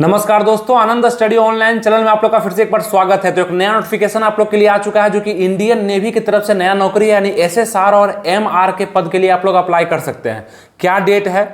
नमस्कार दोस्तों, आनंद study online channel में आप लोग का फिर से एक बार स्वागत है। तो एक नया नोटिफिकेशन आप लोग के लिए आ चुका है जो कि इंडियन नेवी की तरफ से नया नौकरी है, यानी एसएसआर और एमआर के पद के लिए आप लोग अप्लाई कर सकते हैं। क्या डेट है,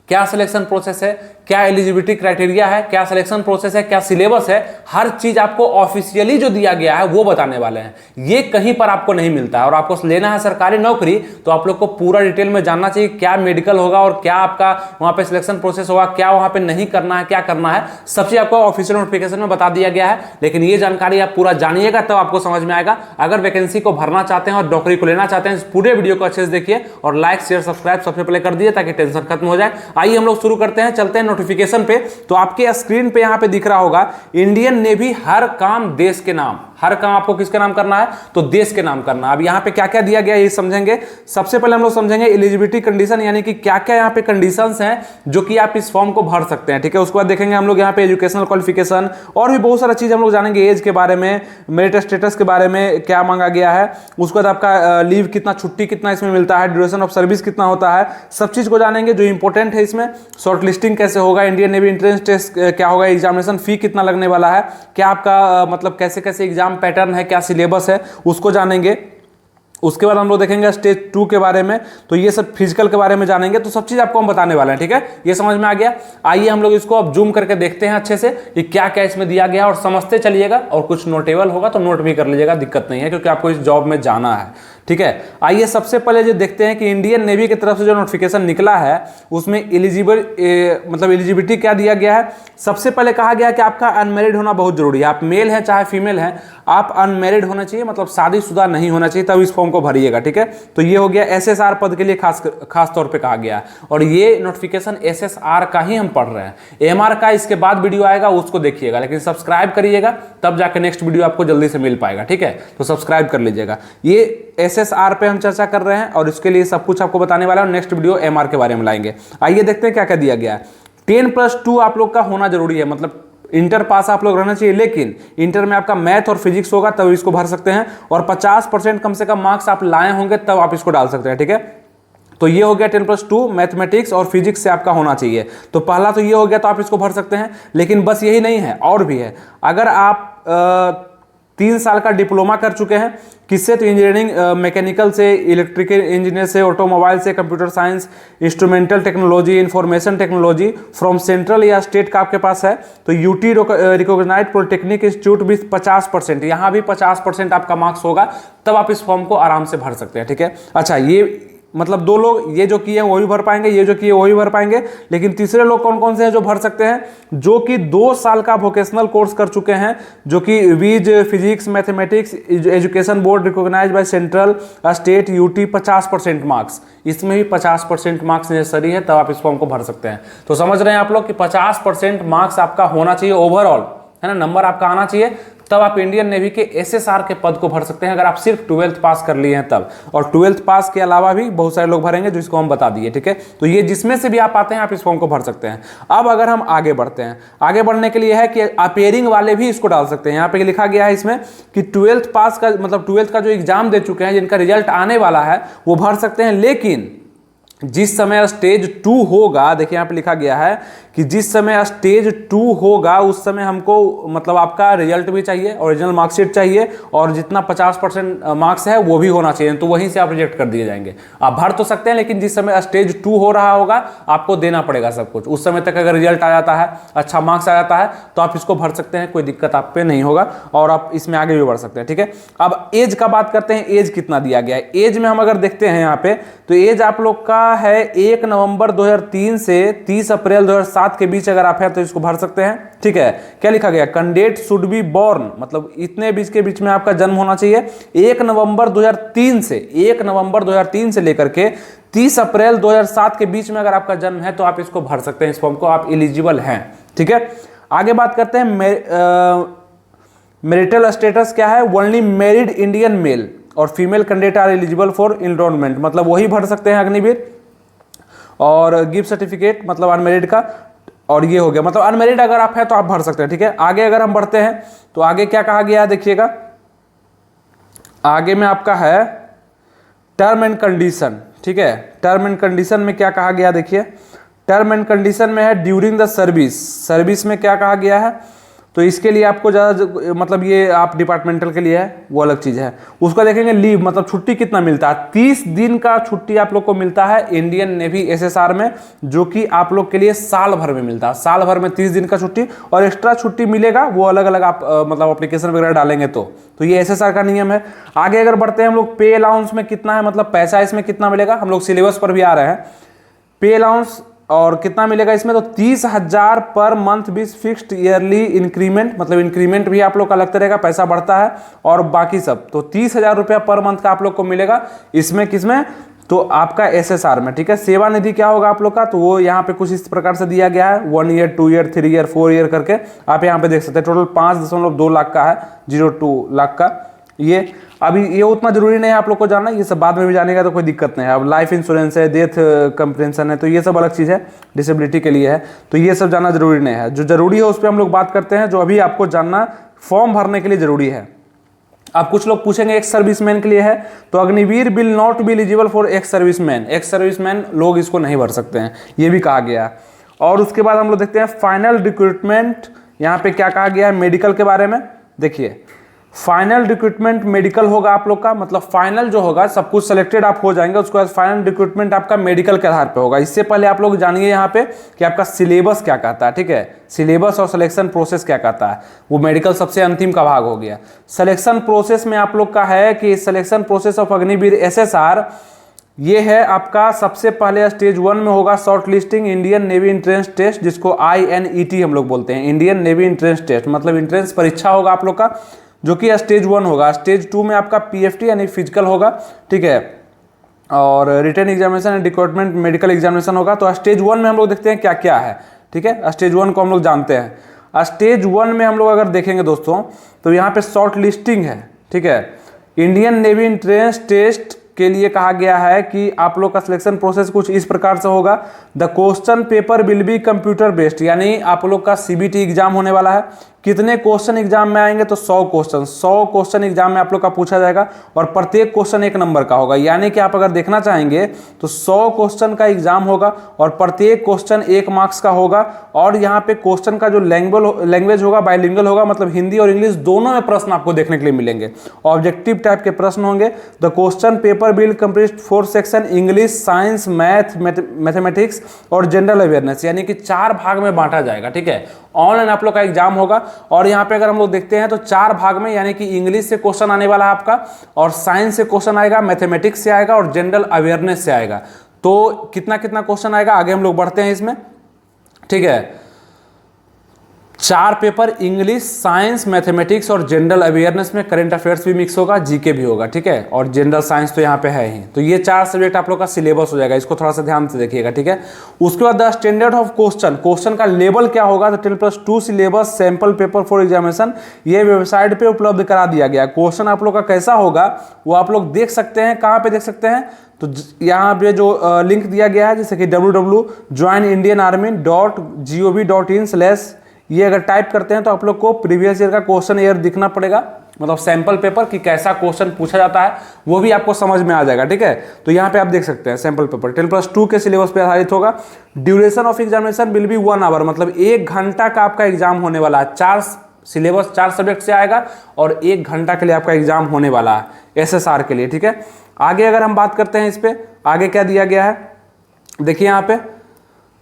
क्या सिलेक्शन प्रोसेस है, क्या एलिजिबिलिटी क्राइटेरिया है, क्या सिलेक्शन प्रोसेस है, क्या सिलेबस है, हर चीज आपको ऑफिशियली जो दिया गया है वो बताने वाले हैं। ये कहीं पर आपको नहीं मिलता है और आपको लेना है सरकारी नौकरी तो आप लोग को पूरा डिटेल में जानना चाहिए। क्या मेडिकल होगा और क्या आपका वहां पे सिलेक्शन प्रोसेस होगा, क्या वहां पे नहीं करना है, क्या करना है, सब चीज आपको ऑफिशियल नोटिफिकेशन में बता दिया गया है। लेकिन ये जानकारी आप पूरा जानिएगा तब आपको समझ में आएगा। अगर वैकेंसी को भरना चाहते हैं और नौकरी को लेना चाहते हैं, इस पूरे वीडियो को अच्छे से देखिए और लाइक शेयर सब्सक्राइब सबसे पहले कर दिए ताकि टेंशन खत्म हो जाए। आइए हम लोग शुरू करते हैं, चलते हैं नोटिफिकेशन पे। तो आपके स्क्रीन पे यहां पे दिख रहा होगा इंडियन नेवी हर काम देश के नाम। हर काम आपको किसके नाम करना है तो देश के नाम करना है। अब यहां पे क्या क्या दिया गया ये समझेंगे। सबसे पहले हम लोग समझेंगे एलिजिबिलिटी कंडीशन, यानी कि क्या क्या यहां पे कंडीशंस हैं जो कि आप इस फॉर्म को भर सकते हैं। ठीक है, उसके बाद देखेंगे हम लोग यहां पे एजुकेशनल क्वालिफिकेशन और भी बहुत सारा चीज हम लोग जानेंगे। एज के बारे में, मेरिट स्टेटस के बारे में क्या मांगा गया है, उसके बाद आपका लीव कितना, छुट्टी कितना इसमें मिलता है, ड्यूरेशन ऑफ सर्विस कितना होता है, सब चीज को जानेंगे जो इंपॉर्टेंट है इसमें। शॉर्ट लिस्टिंग कैसे होगा, इंडियन नेवी एंट्रेंस टेस्ट क्या होगा, एग्जामिनेशन फी कितना लगने वाला है, क्या आपका मतलब कैसे कैसे एग्जाम पैटर्न है, क्या सिलेबस है, उसको जानेंगे। उसके बाद हम लोग देखेंगे स्टेज 2 के बारे में, तो ये सब फिजिकल के बारे में जानेंगे। तो सब चीज आपको हम बताने वाले हैं। ठीक है, ये समझ में आ गया। आइए हम लोग इसको अब जूम करके देखते हैं अच्छे से कि क्या क्या इसमें दिया गया और समझते चलिएगा। और कुछ नोटेबल होगा तो नोट भी कर लीजिएगा, दिक्कत नहीं है क्योंकि आपको इस जॉब में जाना है। ठीक है, आइए सबसे पहले जो देखते हैं कि इंडियन नेवी की तरफ से जो नोटिफिकेशन निकला है उसमें एलिजिबिलिटी क्या दिया गया है। सबसे पहले कहा गया कि आपका अनमैरिड होना बहुत जरूरी है। आप मेल हैं चाहे फीमेल हैं, आप अनमैरिड होना चाहिए, मतलब शादीशुदा नहीं होना चाहिए, तब इस फॉर्म को भरिएगा। ठीक है, तो ये हो गया एसएसआर पद के लिए खास तौर पे कहा गया है। और ये नोटिफिकेशन एसएसआर का ही हम पढ़ रहे हैं। एमआर का इसके बाद वीडियो आएगा उसको देखिएगा, लेकिन सब्सक्राइब करिएगा तब जाकर नेक्स्ट वीडियो आपको जल्दी से मिल पाएगा। ठीक है, तो सब्सक्राइब कर लीजिएगा। ये एसएसआर पे हम चर्चा कर रहे हैं और इसके लिए सब कुछ आपको बताने वाला है। नेक्स्ट वीडियो एमआर के बारे में लाएंगे। आइए देखते हैं क्या क्या दिया गया है। 10+2 आप लोग का होना जरूरी है, मतलब इंटर पास आप लोग रहना चाहिए, लेकिन इंटर में आपका मैथ और फिजिक्स होगा तब इसको भर सकते हैं। और 50% कम से कम मार्क्स आप लाए होंगे तब आप इसको डाल सकते हैं। ठीक है, तो ये हो गया 10+2 मैथमेटिक्स और फिजिक्स से आपका होना चाहिए। तो पहला तो ये हो गया, तो आप इसको भर सकते हैं। लेकिन बस यही नहीं है, और भी है। अगर आप 3 साल का डिप्लोमा कर चुके हैं, किससे तो इंजीनियरिंग मैकेनिकल से, इलेक्ट्रिकल इंजीनियर से, ऑटोमोबाइल से, computer science, instrumental technology, information technology from central या स्टेट का आपके पास है तो यूटी रिकॉग्नाइज्ड पॉलिटेक्निक इंस्टीट्यूट भी 50%, यहाँ भी 50% आपका मार्क्स होगा, तब आप इस फॉर्म को आराम से भर सकते हैं। ठीक है, अच्छा, ये मतलब 2 लोग ये जो किए हैं वो भी भर पाएंगे, ये जो किए वो भी भर पाएंगे। लेकिन तीसरे लोग कौन कौन से हैं जो भर सकते हैं, जो कि 2 साल का वोकेशनल कोर्स कर चुके हैं, जो कि with physics mathematics education board recognise by central state UT 50% marks, इसमें भी 50% मार्क्स नेसेसरी है, तब आप इस फॉर्म को भर सकते हैं। तो समझ रहे हैं आप लोग कि 50% मार्क्स आपका होना चाहिए ओवरऑल, है ना, नंबर आपका आना चाहिए, तब आप इंडियन नेवी के एसएसआर के पद को भर सकते हैं। अगर आप सिर्फ 12th पास कर लिए हैं तब, और 12th पास के अलावा भी बहुत सारे लोग भरेंगे जिसको हम बता दिए। ठीक है, तो ये जिसमें से भी आप आते हैं आप इस फॉर्म को भर सकते हैं। अब अगर हम आगे बढ़ते हैं, आगे बढ़ने के लिए है कि अपेयरिंग वाले भी इसको डाल सकते हैं। यहाँ पे लिखा गया है इसमें कि 12th पास का मतलब 12th का जो एग्जाम दे चुके हैं, जिनका रिजल्ट आने वाला है, वो भर सकते हैं। लेकिन जिस समय स्टेज 2 होगा, देखिए यहाँ पे लिखा गया है कि जिस समय स्टेज 2 होगा उस समय हमको मतलब आपका रिजल्ट भी चाहिए, ओरिजिनल मार्कशीट चाहिए, और जितना 50% मार्क्स है वो भी होना चाहिए, तो वहीं से आप रिजेक्ट कर दिए जाएंगे। आप भर तो सकते हैं, लेकिन जिस समय स्टेज 2 हो रहा होगा आपको देना पड़ेगा सब कुछ। उस समय तक अगर रिजल्ट आ जाता है, अच्छा मार्क्स आ जाता है, तो आप इसको भर सकते हैं, कोई दिक्कत आप पे नहीं होगा और आप इसमें आगे भी बढ़ सकते हैं। ठीक है, अब एज का बात करते हैं। एज कितना दिया गया है, एज में हम अगर देखते हैं यहाँ पे, तो एज आप लोग का है 1 नवंबर 2003 से 30 अप्रैल 2007 के बीच अगर आप हैं तो इसको भर सकते हैं। ठीक है, क्या लिखा गया, कैंडिडेट शुड बी बोर्न, मतलब इतने बीच के बीच में आपका जन्म होना चाहिए। 1 नवंबर 2003 से लेकर के 30 अप्रैल 2007 के बीच में अगर आपका जन्म है तो आप इसको भर सकते हैं, इस फॉर्म को, आप एलिजिबल हैं। ठीक है, आगे बात करते हैं मैरिटल स्टेटस क्या है। ओनली मैरिड इंडियन मेल और female candidate are eligible for enrolment, मतलब वही भर सकते हैं अग्निवीर। और गिफ्ट सर्टिफिकेट मतलब अनमैरिड का, और ये हो गया, मतलब अनमैरिड अगर आप हैं तो आप भर सकते हैं। ठीक है, आगे अगर हम बढ़ते हैं तो आगे क्या कहा गया है देखिएगा। आगे में आपका है टर्म एंड कंडीशन। ठीक है, टर्म एंड कंडीशन में क्या कहा गया देखिए, टर्म एंड कंडीशन में है ड्यूरिंग द सर्विस, सर्विस में क्या कहा गया है, तो इसके लिए आपको ज़्यादा मतलब ये आप डिपार्टमेंटल के लिए है वो अलग चीज़ है। उसका देखेंगे लीव मतलब छुट्टी कितना मिलता है, 30 दिन का छुट्टी आप लोग को मिलता है इंडियन नेवी एसएसआर में, जो कि आप लोग के लिए साल भर में मिलता है, साल भर में 30 दिन का छुट्टी, और एक्स्ट्रा छुट्टी मिलेगा वो अलग अलग आप मतलब एप्लीकेशन वगैरह डालेंगे तो ये एसएसआर का नियम है। आगे अगर बढ़ते हैं हम लोग, पे अलाउंस में कितना है, मतलब पैसा इसमें कितना मिलेगा, हम लोग सिलेबस पर भी आ रहे हैं। पे अलाउंस और कितना मिलेगा इसमें, तो 30,000 पर मंथ बीस फिक्स्ड ईयरली इंक्रीमेंट, मतलब इंक्रीमेंट भी आप लोग का लगता रहेगा, पैसा बढ़ता है, और बाकी सब तो 30,000 रुपया पर मंथ का आप लोग को मिलेगा। इसमें किसमें, तो आपका एसएसआर में, ठीक है। सेवानिधि क्या होगा आप लोग का, तो वो यहाँ पे कुछ इस प्रकार से दिया गया है, 1 ईयर 2 ईयर 3 ईयर 4 ईयर करके आप यहाँ पे देख सकते हैं। टोटल 5.2 लाख का है, 0.2 लाख का। ये अभी ये उतना जरूरी नहीं है आप लोग को जानना, ये सब बाद में भी जानेगा तो कोई दिक्कत नहीं है। अब लाइफ इंश्योरेंस है, डेथ कंप्रेंशन है, तो ये सब अलग चीज़ है, डिसेबिलिटी के लिए है, तो ये सब जानना जरूरी नहीं है। जो जरूरी है उस पर हम लोग बात करते हैं, जो अभी आपको जानना फॉर्म भरने के लिए जरूरी है। अब कुछ लोग पूछेंगे एक्स सर्विसमैन के लिए है, तो Agniveer will not be eligible for ex serviceman, ex serviceman लोग इसको नहीं भर सकते हैं, ये भी कहा गया। और उसके बाद हम लोग देखते हैं फाइनल रिक्रूटमेंट, यहाँ पे क्या कहा गया है मेडिकल के बारे में। देखिए फाइनल रिक्रूटमेंट मेडिकल होगा आप लोग का, मतलब फाइनल जो होगा सब कुछ सिलेक्टेड आप हो जाएंगे, उसके बाद फाइनल रिक्रूटमेंट आपका मेडिकल के आधार पे होगा। इससे पहले आप लोग जानिए यहाँ पे कि आपका सिलेबस क्या कहता है, ठीक है, सिलेबस और सिलेक्शन प्रोसेस क्या कहता है, वो मेडिकल सबसे अंतिम का भाग हो गया। सिलेक्शन प्रोसेस में आप लोग का है कि selection process of Agniveer SSR, ये है आपका सबसे पहले स्टेज 1 में होगा short listing Indian navy entrance test, जिसको INET हम लोग बोलते हैं, इंडियन नेवी एंट्रेंस टेस्ट, मतलब एंट्रेंस परीक्षा होगा आप लोग का, जो कि स्टेज 1 होगा। स्टेज 2 में आपका PFT यानी फिजिकल होगा, ठीक है, और written examination and recruitment medical examination होगा। तो स्टेज 1 में हम लोग देखते हैं क्या क्या है, ठीक है, स्टेज 1 को हम लोग जानते हैं। स्टेज 1 में हम लोग अगर देखेंगे दोस्तों, तो यहाँ पे शॉर्ट लिस्टिंग है, ठीक है, इंडियन नेवी एंट्रेंस टेस्ट के लिए कहा गया है कि आप लोग का सिलेक्शन प्रोसेस कुछ इस प्रकार से होगा। The question paper will be computer based, यानी आप लोग का CBT एग्जाम होने वाला है। कितने क्वेश्चन एग्जाम में आएंगे, तो 100 क्वेश्चन एग्जाम में आप लोग का पूछा जाएगा, और प्रत्येक क्वेश्चन 1 नंबर का होगा। यानी कि आप अगर देखना चाहेंगे तो 100 क्वेश्चन का एग्जाम होगा, और प्रत्येक क्वेश्चन 1 मार्क्स का होगा। और यहाँ पे क्वेश्चन का जो लैंग्वेज होगा बाइलिंगुअल होगा, मतलब हिंदी और इंग्लिश दोनों में प्रश्न आपको देखने के लिए मिलेंगे, ऑब्जेक्टिव टाइप के प्रश्न होंगे। The question paper will complete 4 section, English, science, mathematics और जनरल अवेयरनेस, यानी कि 4 भाग में बांटा जाएगा, ठीक है। ऑनलाइन आप लोग का एग्जाम होगा, और यहाँ पे अगर हम लोग देखते हैं तो 4 भाग में, यानी कि इंग्लिश से क्वेश्चन आने वाला है आपका, और साइंस से क्वेश्चन आएगा, मैथमेटिक्स से आएगा, और जनरल अवेयरनेस से आएगा। तो कितना कितना क्वेश्चन आएगा, आगे हम लोग बढ़ते हैं इसमें, ठीक है। 4 पेपर, इंग्लिश, साइंस, मैथमेटिक्स और जनरल अवेयरनेस में करंट अफेयर्स भी मिक्स होगा, जीके भी होगा, ठीक है, और जनरल साइंस तो यहाँ पे है ही। तो ये 4 सब्जेक्ट आप लोग का सिलेबस हो जाएगा, इसको थोड़ा सा ध्यान से देखिएगा, ठीक है। उसके बाद द स्टैंडर्ड ऑफ क्वेश्चन का लेवल क्या होगा, तो 10+2 syllabus sample paper for examination, ये वेबसाइट पे उपलब्ध करा दिया गया। क्वेश्चन आप लोग का कैसा होगा वो आप लोग देख सकते हैं, कहाँ पे देख सकते हैं, तो यहाँ पे जो लिंक दिया गया है, जैसे कि www.joinindianarmy.gov.in/ ये अगर टाइप करते हैं तो आप लोग को प्रीवियस ईयर का क्वेश्चन ईयर दिखना पड़ेगा, मतलब सैंपल पेपर कि कैसा क्वेश्चन पूछा जाता है वो भी आपको समझ में आ जाएगा, ठीक है। तो यहाँ पे आप देख सकते हैं सैंपल पेपर 10+2 के सिलेबस पे आधारित होगा। Duration of examination will be 1 hour, मतलब 1 घंटा का आपका एग्जाम होने वाला है। 4 सिलेबस 4 सब्जेक्ट से आएगा, और 1 घंटा के लिए आपका एग्जाम होने वाला है SSR के लिए, ठीक है। आगे अगर हम बात करते हैं इस पे, आगे क्या दिया गया है, देखिए यहाँ पे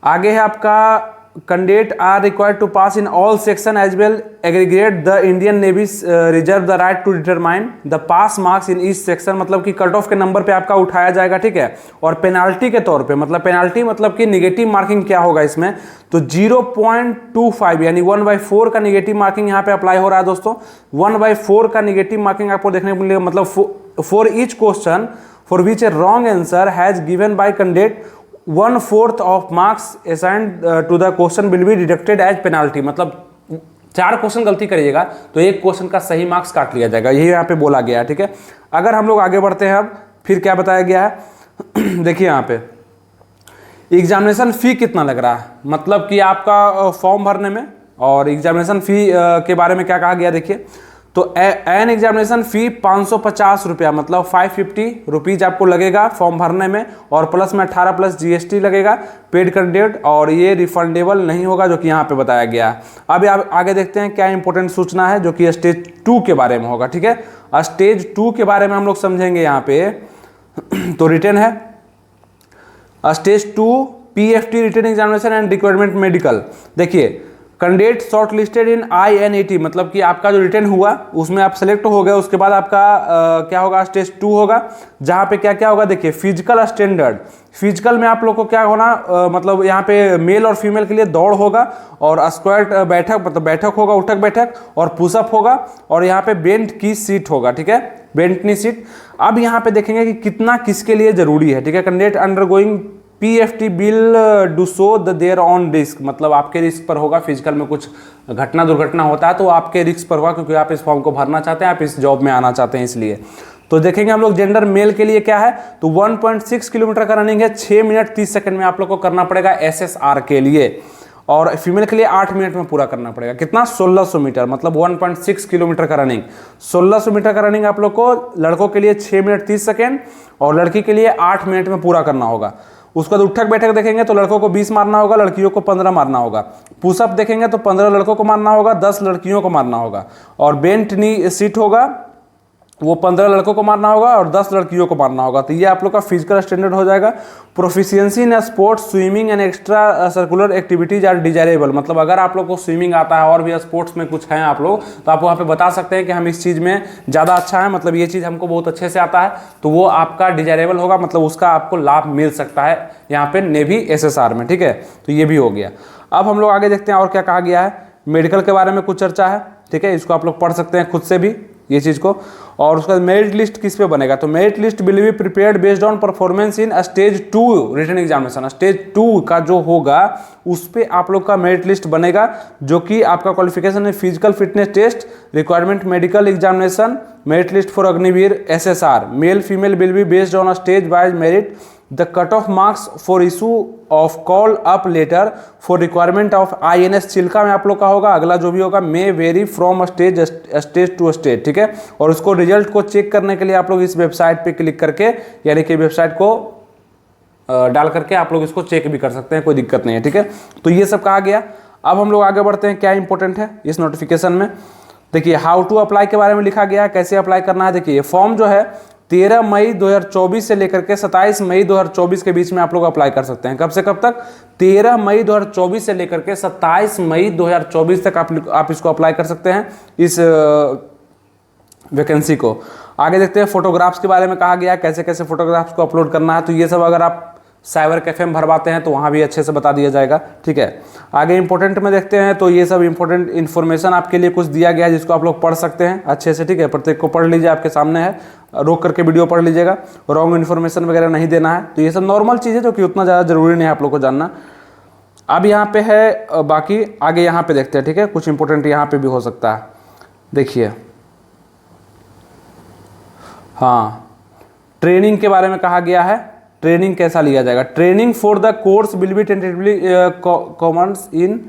आगे है आपका candidate are required to pass in all section as well aggregate the Indian navy reserve the right to determine the pass marks in each section, मतलब कि कट ऑफ के नंबर पे आपका उठाया जाएगा, ठीक है। और पेनाल्टी के तौर पे, मतलब पेनाल्टी मतलब कि निगेटिव मार्किंग क्या होगा इसमें, तो 0.25 यानी 1/4 का निगेटिव मार्किंग यहाँ पे अप्लाई हो रहा है दोस्तों। 1/4 का निगेटिव मार्किंग आपको देखने को मिलेगा, मतलब for each question for which a wrong answer has given by candidate 1/4 of marks assigned to the question will be deducted as penalty, मतलब 4 क्वेश्चन गलती करिएगा तो 1 क्वेश्चन का सही मार्क्स काट लिया जाएगा, यही यहाँ पे बोला गया है, ठीक है। अगर हम लोग आगे बढ़ते हैं, अब फिर क्या बताया गया है देखिए यहाँ पे एग्जामिनेशन फी कितना लग रहा है, मतलब कि आपका फॉर्म भरने में, और एग्जामिनेशन फी के बारे में क्या कहा गया देखिए। तो एन एग्जामिनेशन फी 550 रुपया, मतलब 550 रुपीज़ आपको लगेगा फॉर्म भरने में, और प्लस में 18 प्लस जीएसटी लगेगा पेड कैंडिडेट, और ये रिफंडेबल नहीं होगा जो कि यहाँ पे बताया गया है। अब आप आगे देखते हैं क्या इंपॉर्टेंट सूचना है जो कि स्टेज 2 के बारे में होगा। ठीक है, स्टेज 2 के बारे में हम लोग समझेंगे यहाँ पे। तो रिटन है stage 2 PFT written examination and requirement medical. देखिए, candidate short listed in INET, मतलब कि आपका जो रिटर्न हुआ उसमें आप सेलेक्ट हो गए, उसके बाद आपका क्या होगा, स्टेज 2 होगा, जहाँ पे क्या क्या होगा। देखिए, फिजिकल स्टैंडर्ड, फिजिकल में आप लोग को क्या होना, मतलब यहाँ पे मेल और फीमेल के लिए दौड़ होगा, और स्क्वाट बैठक, मतलब बैठक होगा, उठक बैठक, और पुशअप होगा, और यहाँ पे बेंट की सीट होगा। ठीक है, बेंट की सीट। अब यहाँ पे देखेंगे कि कितना किसके लिए जरूरी है। ठीक है, candidate undergoing PFT will do so the their own risk, मतलब आपके रिस्क पर होगा। फिजिकल में कुछ घटना दुर्घटना होता है तो आपके रिस्क पर होगा, क्योंकि आप इस फॉर्म को भरना चाहते हैं, आप इस जॉब में आना चाहते हैं, इसलिए। तो देखेंगे हम लोग जेंडर मेल के लिए क्या है, तो 1.6 किलोमीटर का रनिंग है, 6 मिनट 30 सेकंड में आप लोग को करना पड़ेगा SSR के लिए, और फीमेल के लिए 8 मिनट में पूरा करना पड़ेगा। कितना, 1600 मीटर, मतलब 1.6 किलोमीटर का रनिंग। 1600 मीटर का रनिंग आप लोग को लड़कों के लिए 6 मिनट 30 सेकंड और लड़की के लिए 8 मिनट में पूरा करना होगा। उसके बाद उठक बैठक देखेंगे तो लड़कों को 20 मारना होगा, लड़कियों को 15 मारना होगा। पुशअप देखेंगे तो 15 लड़कों को मारना होगा, 10 लड़कियों को मारना होगा। और बेंट नी सीट होगा, वो 15 लड़कों को मारना होगा और 10 लड़कियों को मारना होगा। तो ये आप लोग का फिजिकल स्टैंडर्ड हो जाएगा। Proficiency in sports, swimming and extra curricular activities are desirable, मतलब अगर आप लोग को स्विमिंग आता है और भी स्पोर्ट्स में कुछ हैं आप लोग, तो आप वहाँ पे बता सकते हैं कि हम इस चीज़ में ज़्यादा अच्छा है, मतलब ये चीज़ हमको बहुत अच्छे से आता है, तो वो आपका डिजायरेबल होगा, मतलब उसका आपको लाभ मिल सकता है यहाँ पे नेवी SSR में। ठीक है, तो ये भी हो गया। अब हम लोग आगे देखते हैं और क्या कहा गया है। मेडिकल के बारे में कुछ चर्चा है। ठीक है, इसको आप लोग पढ़ सकते हैं खुद से भी ये चीज़ को। और उसका मेरिट लिस्ट किस पे बनेगा, तो merit list will be prepared based on performance in stage 2 written examination. Stage 2 का जो होगा उस पे आप लोग का मेरिट लिस्ट बनेगा, जो कि आपका क्वालिफिकेशन है physical fitness test, requirement medical examination, merit list for Agniveer SSR, male female will be based on stage wise merit, the cut off marks for issue of call up letter for requirement of INS Chilka में आप लोग का होगा। अगला जो भी होगा may vary from stage to stage. ठीक है, और उसको रिजल्ट को चेक करने के लिए आप लोग इस वेबसाइट पे क्लिक करके, यानी कि वेबसाइट को डाल करके आप लोग इसको चेक भी कर सकते हैं, कोई दिक्कत नहीं है। ठीक है, तो ये सब कहा गया। अब हम लोग आगे बढ़ते हैं, क्या इंपॉर्टेंट है इस नोटिफिकेशन में। देखिए, हाउ टू अप्लाई के बारे में लिखा गया है, कैसे अप्लाई करना है। देखिए, ये फॉर्म जो है 13 मई 2024 से लेकर के 27 मई 2024 के बीच में आप लोग अप्लाई कर सकते हैं। कब से कब तक, 13 मई 2024 से लेकर के 27 मई 2024 तक आप इसको अप्लाई कर सकते हैं, इस वैकेंसी को। आगे देखते हैं फोटोग्राफ्स के बारे में कहा गया, कैसे कैसे फोटोग्राफ्स को अपलोड करना है। तो ये सब अगर आप साइबर कैफे में भरवाते हैं तो वहाँ भी अच्छे से बता दिया जाएगा। ठीक है, आगे इंपॉर्टेंट में देखते हैं, तो ये सब इंपॉर्टेंट इन्फॉर्मेशन आपके लिए कुछ दिया गया है जिसको आप लोग पढ़ सकते हैं अच्छे से। ठीक है, प्रत्येक को पढ़ लीजिए, आपके सामने है, रोक करके वीडियो पढ़ लीजिएगा, रॉन्ग इन्फॉर्मेशन वगैरह नहीं देना है। तो ये सब नॉर्मल चीज़ है जो कि उतना ज़्यादा जरूरी नहीं है आप लोग को जानना। अब यहाँ पे है बाकी, आगे यहाँ पे देखते हैं। ठीक है, कुछ इंपॉर्टेंट यहाँ पे भी हो सकता है। देखिए, हाँ, ट्रेनिंग के बारे में कहा गया है, ट्रेनिंग कैसा लिया जाएगा। Training for the course will be tentatively commence in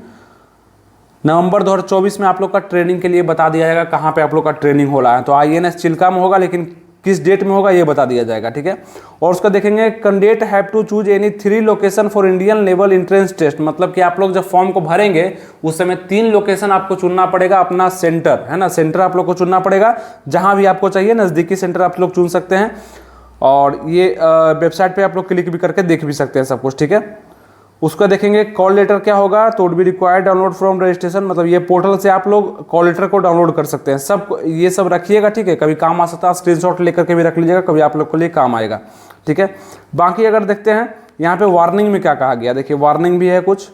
November 2024 में आप लोग का ट्रेनिंग के लिए बता दिया जाएगा कहाँ पे आप लोग का ट्रेनिंग हो रहा है। तो INS चिल्का में होगा, लेकिन किस डेट में होगा ये बता दिया जाएगा। ठीक है, और उसका देखेंगे, candidate have to choose any 3 location for Indian level entrance test, मतलब कि आप लोग जब फॉर्म को भरेंगे उस समय 3 लोकेशन आपको चुनना पड़ेगा, अपना सेंटर है ना, सेंटर आप लोग को चुनना पड़ेगा, जहाँ भी आपको चाहिए नज़दीकी सेंटर आप लोग चुन सकते हैं। और ये वेबसाइट पे आप लोग क्लिक भी करके देख भी सकते हैं सब कुछ। ठीक है, उसका देखेंगे कॉल लेटर क्या होगा, तो would be required download from registration, मतलब ये पोर्टल से आप लोग कॉल लेटर को डाउनलोड कर सकते हैं। सब ये सब रखिएगा। ठीक है, कभी काम आ सकता है, स्क्रीनशॉट लेकर के भी रख लीजिएगा, कभी आप लोग के लिए काम आएगा। ठीक है, बाकी अगर देखते हैं यहाँ पे वार्निंग में क्या कहा गया। देखिए, वार्निंग भी है कुछ।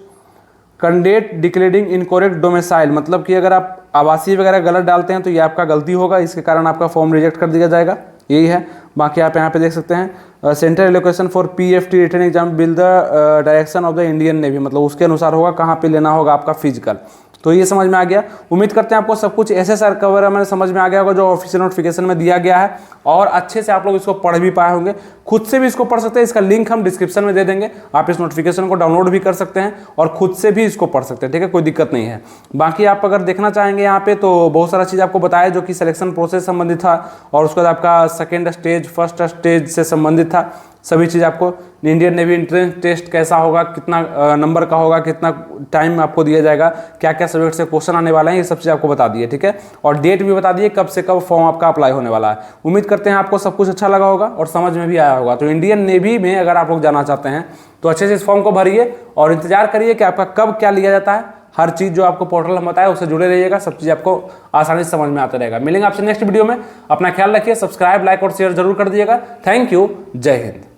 कैंडिडेट डिक्लेयरिंग इनकरेक्ट डोमिसाइल, मतलब कि अगर आप आवासीय वगैरह गलत डालते हैं तो ये आपका गलती होगा, इसके कारण आपका फॉर्म रिजेक्ट कर दिया जाएगा, यही है। बाकी आप यहाँ पे देख सकते हैं, centre allocation for PFT written exam will the direction of the Indian navy, मतलब उसके अनुसार होगा कहाँ पे लेना होगा आपका फिजिकल। तो ये समझ में आ गया। उम्मीद करते हैं आपको सब कुछ SSR का बारे में समझ में आ गया होगा जो ऑफिशियल नोटिफिकेशन में दिया गया है, और अच्छे से आप लोग इसको पढ़ भी पाए होंगे। खुद से भी इसको पढ़ सकते हैं, इसका लिंक हम डिस्क्रिप्शन में दे देंगे, आप इस नोटिफिकेशन को डाउनलोड भी कर सकते हैं और खुद से भी इसको पढ़ सकते हैं, ठीक है, कोई दिक्कत नहीं है। बाकी आप अगर देखना चाहेंगे यहाँ पे तो बहुत सारा चीज़ आपको बताया जो कि सिलेक्शन प्रोसेस संबंधित था, और उसके बाद आपका सेकेंड स्टेज फर्स्ट स्टेज से संबंधित था, सभी चीज़ आपको इंडियन नेवी एंट्रेंस टेस्ट कैसा होगा, कितना नंबर का होगा, कितना टाइम आपको दिया जाएगा, क्या क्या सब्जेक्ट से क्वेश्चन आने वाले हैं, ये सब चीज़ आपको बता दिए, ठीक है, और डेट भी बता दिए कब से कब फॉर्म आपका अप्लाई होने वाला है। उम्मीद करते हैं आपको सब कुछ अच्छा लगा होगा और समझ में भी आया होगा। तो इंडियन नेवी में अगर आप लोग जाना चाहते हैं तो अच्छे से इस फॉर्म को भरिए और इंतजार करिए कि आपका कब क्या लिया जाता है। हर चीज़ जो आपको पोर्टल हम बताया उससे जुड़े रहिएगा, सब चीज़ आपको आसानी से समझ में आता रहेगा। मिलेंगे आपसे नेक्स्ट वीडियो में, अपना ख्याल रखिए, सब्सक्राइब लाइक और शेयर जरूर कर दीजिएगा। थैंक यू, जय हिंद।